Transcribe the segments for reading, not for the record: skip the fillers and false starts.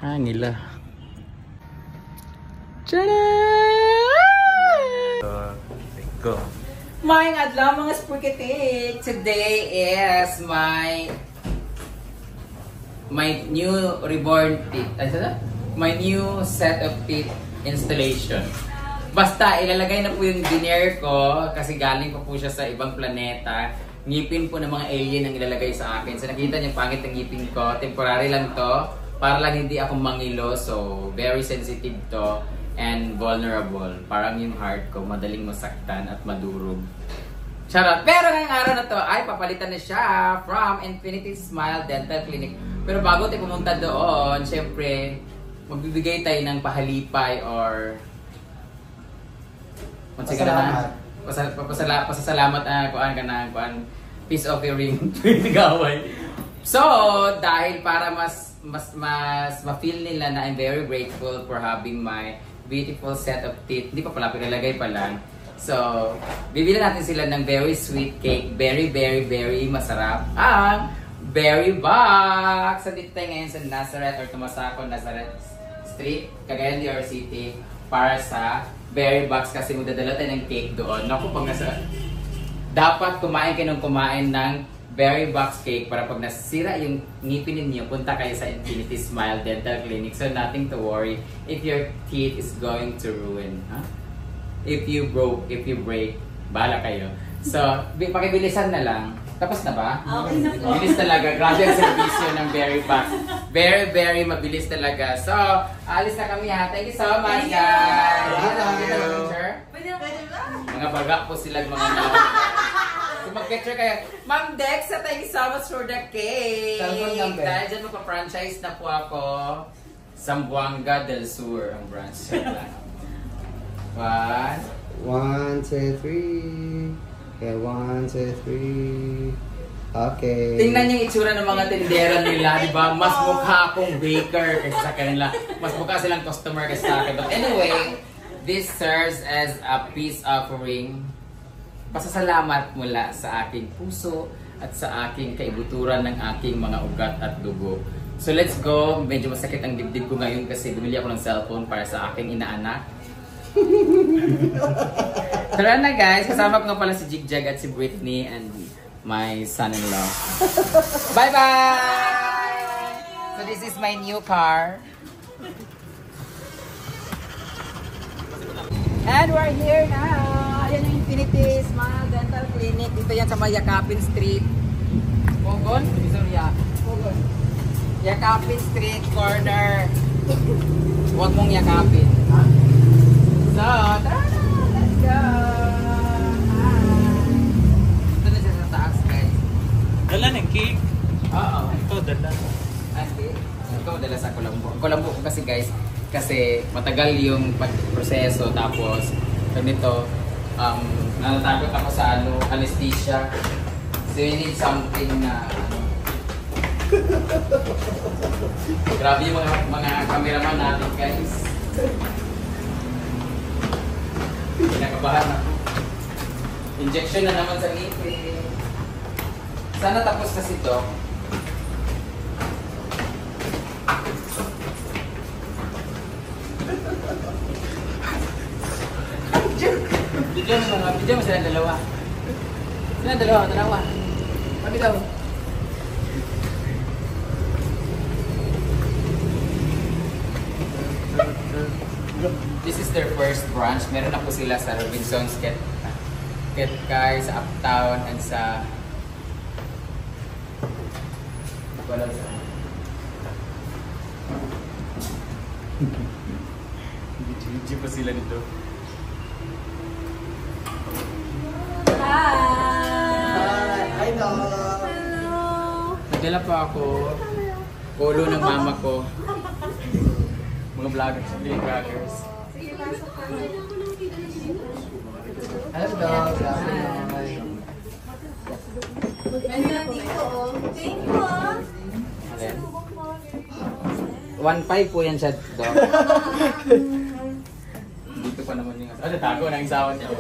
Hangila. Tada! Go. Mayang adlaw mga spaghetti. Today is my new reborn teeth. My new set of teeth installation. Basta ilalagay na po yung veneer ko kasi galing pa po siya sa ibang planeta. Ngipin po ng mga alien ang ilalagay sa akin. So nakita niyo pangit ang ngipin ko. Temporary lang to. Para lang hindi ako mangilo. So very sensitive to and vulnerable. Parang yung heart ko madaling masaktan at madurog. Charot! Pero ngayong araw na to ay papalitan na siya from Infinity Smile Dental Clinic. Pero bago tayo pumunta doon, syempre magbibigay tayo ng pahalipay or pasasalamat kuan piece of your ring gaway. So, dahil para mas ma-feel nila na I'm very grateful for having my beautiful set of teeth. Hindi pa pala pinalagay pa lang. So, bibili natin sila ng very sweet cake, very masarap. Ang Berry Box! So, dito tayo ngayon sa Nazareth or Tumasaco, Nazareth Street, Cagayan de Oro City para sa Berry Box kasi magdadala tayo ng cake doon. Naku, pag dapat kumain kayo ng kumain ng Berry Box cake para pag nasira yung ngipin ninyo, punta kayo sa Infinity Smile Dental Clinic. So nothing to worry if your teeth is going to ruin. Huh? If you break, bahala kayo. So, pakibilisan na lang. Tapos na ba? Okay na po. Bilis talaga. Grabe ang servisyo ng Berry Box. Very mabilis talaga. So, alis na kami ha. Thank you so much, guys. Pwede ba? Mga baga po sila mga so, mag-picture kayo. Ma'am Dexa, thank you so much for the cake. Dahil dyan magpa-franchise na po ako. Zamboanga del Sur ang branch. 1, 2, 3. Okay, 1, 2, 3. Okay. Tingnan yung itsura ng mga tindera nila, di ba? Mas mukha akong baker kaysa sa kanila. Mas mukha silang customer kaysa sa akin. But anyway, this serves as a peace offering. Pasasalamat mula sa aking puso at sa aking kaibuturan ng aking mga ugat at dugo. So let's go. Medyo masakit ang dibdib ko ngayon kasi bumili ako ng cellphone para sa aking inaanak. Tara na guys, kasama ko nga pala si Jigjag at si Britney and my son-in-law. Bye-bye! So this is my new car. And we're here now. Ayan ang Infinity Smile Dental Clinic. Dito yan sa Yakapin Street. Pogon? Pogon. Yakapin Street corner. Huwag mong yakapin. So, tara na! Let's go! Ito na siya sa taas, guys. Dala ng cake? Oo. Ito, dala. Ate, ito dala sa Colombo. Colombo kasi guys, kasi matagal yung pagproseso tapos ganito, natatakot ako sa anesthesia. So you need something na grabe yung mga cameraman natin guys. Kinakabahan ako. Injection na naman sa ngipin. Sana tapos na si Doc. Video mo silang dalawa. Silang dalawa. Kami daw. This is their first branch. Meron na po sila sa Robinson's Car, sa Uptown, and sa wala sa Hindi pa sila dito. Hi, dog. Hello. Nagdala pa ako. Polo ng mama ko. Mga vloggers, mga vloggers. Hello, dog. Thank you. Alin? 1.5 po yan siya, Doc. Dito pa naman yung... Ano, tago na yung sawat niya.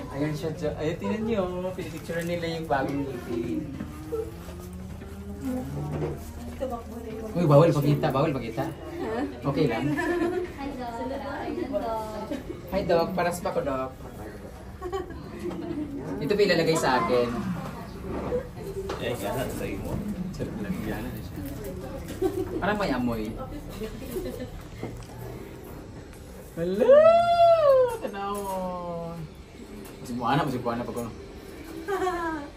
Ayan siya, ayun, tinan niyo. Pinipicture nila yung bagong ngipin. bawal pagkita, bawal pagkita. Okay lang. Hi Doc, paras pa ko Doc. Ito pa ilalagay sa akin. Eh, kaya sa mo. Sarap lang yan. Parang may amoy. Hello! Tanaw mo. Masig buwana pa ko.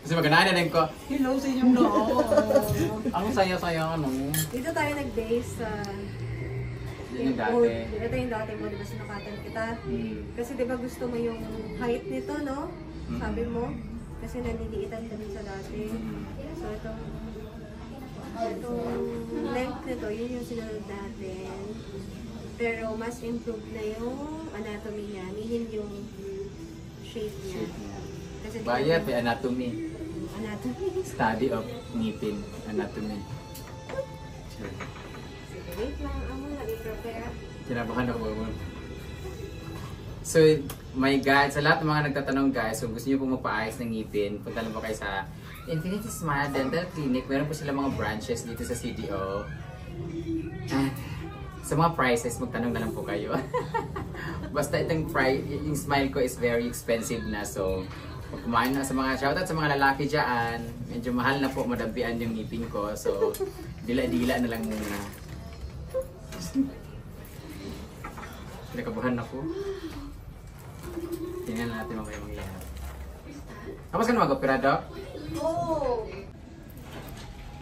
Kasi maganahan na rin ko, hello sa inyong noon. Ang saya-saya ano. Dito tayo nag-base sa... Yan yung dati. Ito yung dati mo, di ba sinukatan kita? Kasi di ba gusto mo yung height nito, no? Sabi mo. Kasi naliliitan kami sa dati. So itong length nito, yun yung sinunod natin. Pero mas improved na yung anatomy niya. Meaning yung shape niya. Kasi Bayat may anatomy. Anatomy. Study of ngipin. Anatomy. Sure. Sige, wait lang. Amo na, i-prepare. Kinabahan ako ba? So, my God, sa lahat ng mga nagtatanong guys, kung gusto niyo pong magpaayos ng ngipin, punta lang po kayo sa Infinity Smile Dental Clinic. Meron po sila mga branches dito sa CDO. Sa mga prices, magtanong na lang po kayo. Basta itong yung smile ko is very expensive na. So, pag kumain na sa mga shoutout sa mga lalaki dyan, medyo mahal na po madampian yung ngipin ko. So, dila-dila na lang muna. Nakabahan ako. Tingnan natin mamaya mangyayari. Tapos ka na mag-opera, Doc? Oh!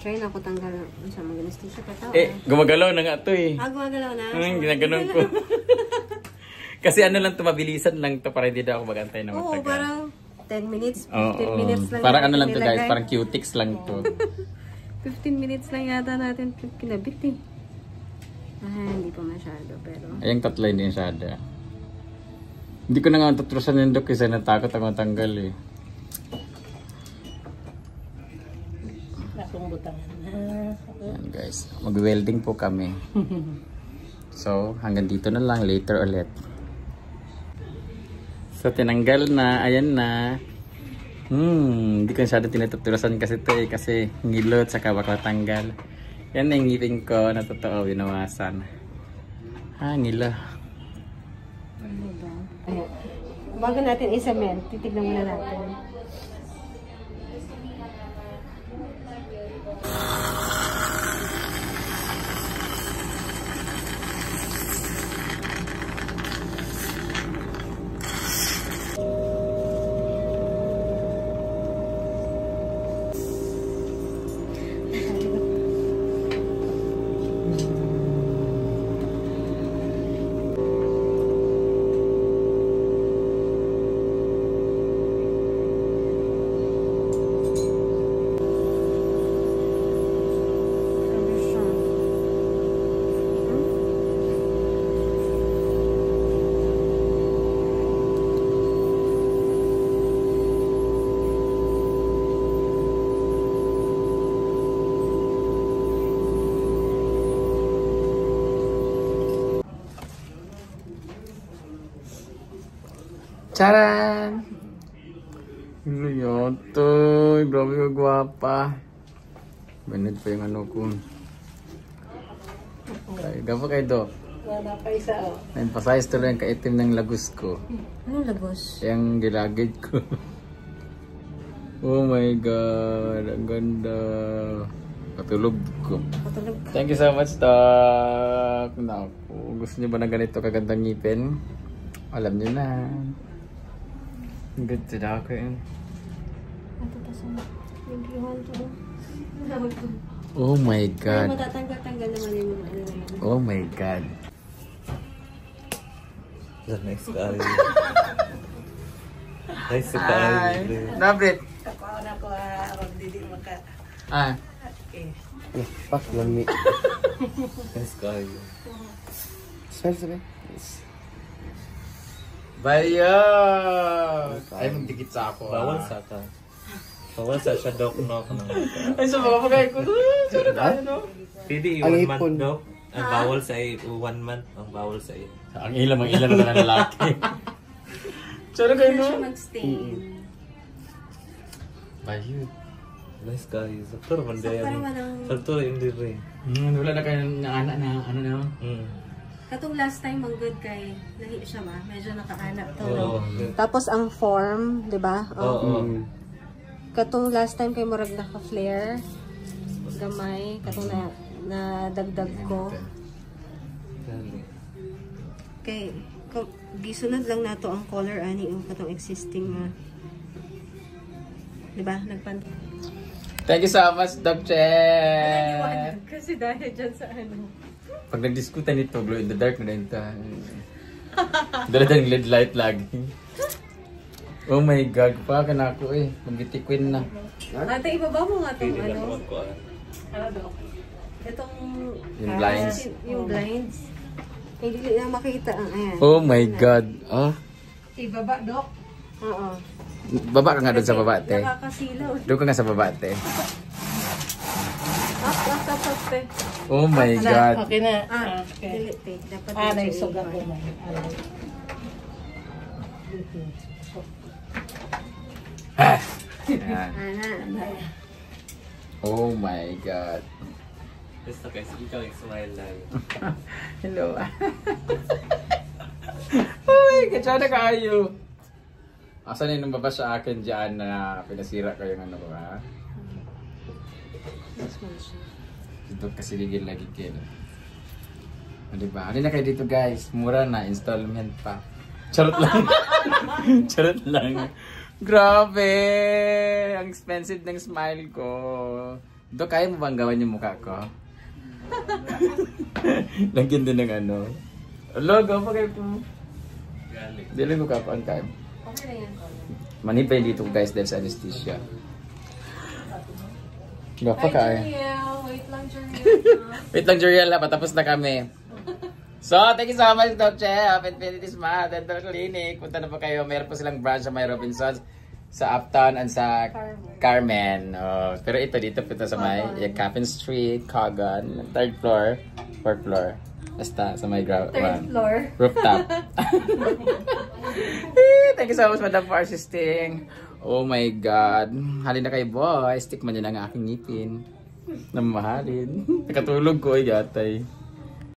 Try na ako tanggal sa mga anesthesia pa tao. Gumagalaw na nga ito eh. Gumagalaw na? Ginaganon ko. Kasi ano lang ito, mabilisan lang ito para hindi daw ako magantay na matagal. Oo, parang 10 minutes, 15 Oo. minutes lang. Parang ano natin lang to guys, nilagay. parang cutics lang to. 15 minutes lang yata natin kinabit eh. Hindi pa masyado, pero... Ayang tatlo hindi masyado. Hindi ko na nga tutrusan yung Dok kasi natakot ako matanggal eh. Yan guys, mag-welding po kami. So, hanggang dito na lang, later ulit. So, tinanggal na, ayan na. Hindi ko masyado tinuturasan kasi ito eh, kasi ngilot saka bakla tanggal. Yan na yung ngipin ko na totoo, binawasan. Ngila. Bago natin i-cement, titignan muna natin. Charan! Ano yun to? Grabe ka gwapa. Banid pa yung ano ko. Ay, gapa kayo do. Wala pa isa oh. Na-emphasize tuloy yung kaitim ng lagus ko. Anong lagos? Yung gilagid ko. Oh my God. Ang ganda. Katulog ko. Patulog ka. Thank you so much, Doc. Naku, gusto niyo ba ng ganito kagandang ngipin? Alam niyo na. Good to Doc. Ito pa sa nagkihan to. Oh my Pero God. matatanggal-tanggal naman yung ano naman. Oh my God. Nice guy. Nice guy. Nabrit. Ako na ko hindi maka. Fuck, lami. Nice guy. Smell sabi. Bayot! Ay, magdikit sa ako. Bawal sa ka. Bawal sa siya dok no. Ay, sa mga pagay ko. Sorry tayo, no? Pwede Ang 1 ipon. month dok. Ang bawal sa 1 month. Ang bawal sa Ang ilam na ng lalaki. Sorry kayo, Hindi no? siya mag-stain. Bayot. Nice guys. Sakto man Sakto dyan. naman ang- Sakto yung diri. Wala na kayo ng anak na ano na. Katong last time, ang good kay, nahi siya ba? Medyo nakaanak to, Oo. no? Tapos ang form, di ba? Oo. Katong last time kay Murag naka-flare. Gamay. Katong na dagdag ko. Kay, gisunod lang nato ang color ani yung katong existing nga. Di ba? Thank you so much, Doc Chef! Kasi dahil dyan sa ano. Pag nagdiskutan nito, glow in the dark na rin ito. Dala-dalang LED light lagi. Oh my God, pa ka na ako eh. Mag-bitikwin na. Ate, ibaba mo nga itong Pwede na ano. naman ko ah. Itong... Yung blinds. Yung blinds. Hindi na makita ang ayan. Oh my God. Oh. Ibaba, Dok. Oo. Baba ka nga doon sa baba, te. Nakakasilaw. Doon ka nga sa baba, te. Up, te. Oh my God. Okay na. Dili, te. Dapat Naisugat ko na. Yan. Ana. Oh my God. Basta guys, ikaw yung smile lang. Hello. Uy, katsada kayo. Asan yung nababa sa akin dyan na pinasira ko yung ano ko, ha? Ito kasi ligil lagi kayo. O diba? Halina na kayo dito guys. Mura na, installment pa. Charot lang. Charot lang. Grabe! Ang expensive ng smile ko. Dok, kaya mo bang gawan yung mukha ko? Lagyan din ng ano. Logo, pa kayo po. Dili mo ka pa ang time. Okay na yan. Manipay dito guys dahil sa anesthesia. Gapa ka eh. Wait lang, Jeriel. Wait lang, Jeriel. Patapos na kami. So, thank you so much, Dr. Chef. Infinity Smart Dental Clinic. Punta na po kayo. Meron po silang branch sa may Robinsons, sa Uptown, and sa Carmen. Oh, pero ito, dito po ito sa may Capin Street, Kagan, 3rd floor, 4th floor. Basta sa may ground. 3rd floor. Rooftop. Thank you so much, Madam, for assisting. Oh my God. Halin na kayo, boy. Stick man yun ang aking ngipin. Namahalin. Nakatulog ko, yatay.